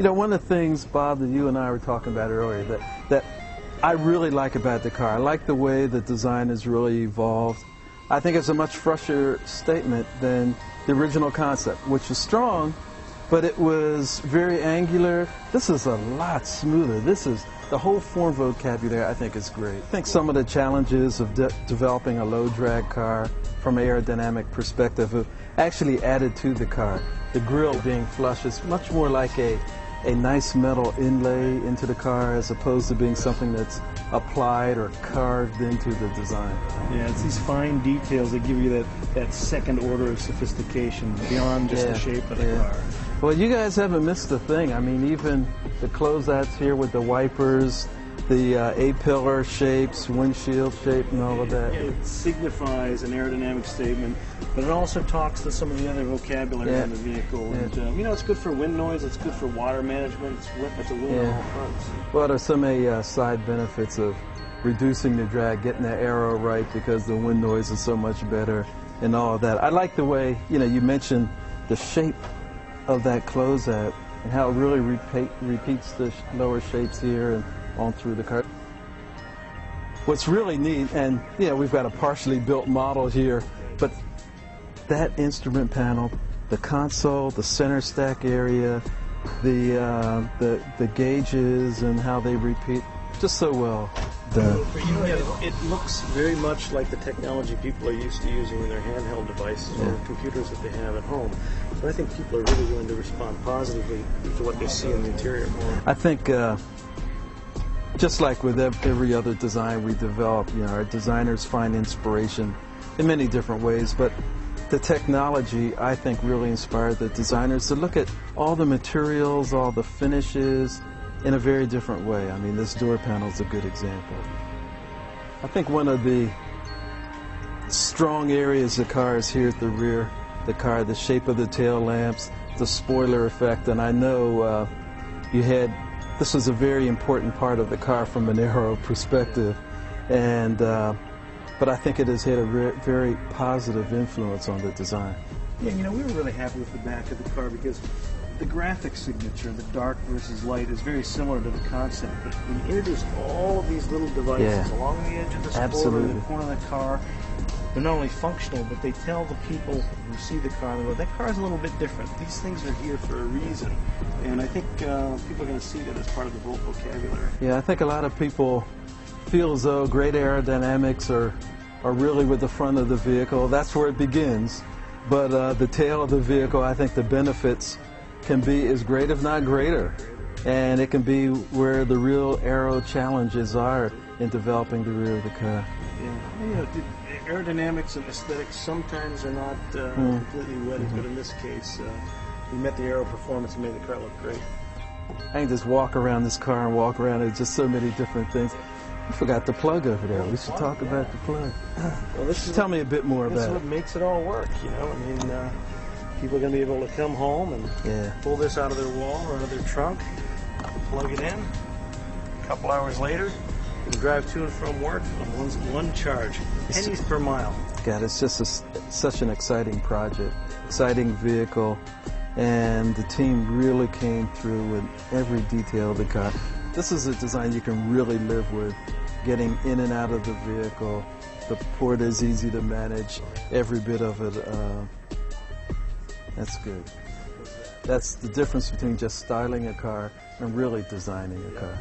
You know, one of the things, Bob, that you and I were talking about earlier, that I really like about the car, I like the way the design has really evolved. I think it's a much fresher statement than the original concept, which is strong, but it was very angular. This is a lot smoother. This is, the whole form vocabulary I think is great. I think some of the challenges of developing a low drag car from an aerodynamic perspective have actually added to the car. The grille being flush is much more like a nice metal inlay into the car as opposed to being something that's applied or carved into the design. Yeah, it's these fine details that give you that second order of sophistication beyond just the shape of the car. Well, you guys haven't missed a thing. I mean, even the closeouts here with the wipers, the A-pillar shapes, windshield shape, and all of that. It signifies an aerodynamic statement, but it also talks to some of the other vocabulary in the vehicle. And, you know, it's good for wind noise, it's good for water management, it's a win on all fronts. Well, there's so many side benefits of reducing the drag, getting the aero right because the wind noise is so much better and all of that. I like the way, you know, you mentioned the shape of that closeout and how it really repeats the lower shapes here and on through the car. What's really neat, and we've got a partially built model here, but that instrument panel, the console, the center stack area, the gauges and how they repeat, just so well done. It looks very much like the technology people are used to using in their handheld devices or computers that they have at home. So I think people are really going to respond positively to what they see in the interior. I think just like with every other design we develop, our designers find inspiration in many different ways, but the technology, I think, really inspired the designers to look at all the materials, all the finishes in a very different way. I mean, this door panel is a good example. I think one of the strong areas of the car is here at the rear. The car, the shape of the tail lamps, the spoiler effect, and I know this was a very important part of the car from an aero perspective, and but I think it has had a very positive influence on the design. Yeah, we were really happy with the back of the car because the graphic signature, the dark versus light, is very similar to the concept. But when you introduce all of these little devices along the edge of the spoiler, in the corner of the car, they're not only functional, but they tell the people who see the car, they go, that car is a little bit different. These things are here for a reason. And I think people are going to see that as part of the Volt vocabulary. Yeah, I think a lot of people feel as though great aerodynamics are really with the front of the vehicle. That's where it begins. But the tail of the vehicle, I think the benefits can be as great, if not greater. And it can be where the real aero challenges are in developing the rear of the car. Yeah, aerodynamics and aesthetics sometimes are not completely wedded, but in this case, we met the aero performance and made the car look great. I can just walk around this car and walk around. There's just so many different things. I forgot the plug over there. We should talk about the plug. Well, tell me a bit more about it. This is what makes it all work, I mean, people are going to be able to come home and pull this out of their wall or out of their trunk, plug it in. A couple hours later, you can drive to and from work on one charge, pennies per mile. God, it's just such an exciting project, exciting vehicle, and the team really came through with every detail of the car. This is a design you can really live with, getting in and out of the vehicle. The port is easy to manage, every bit of it. That's good. That's the difference between just styling a car and really designing a car.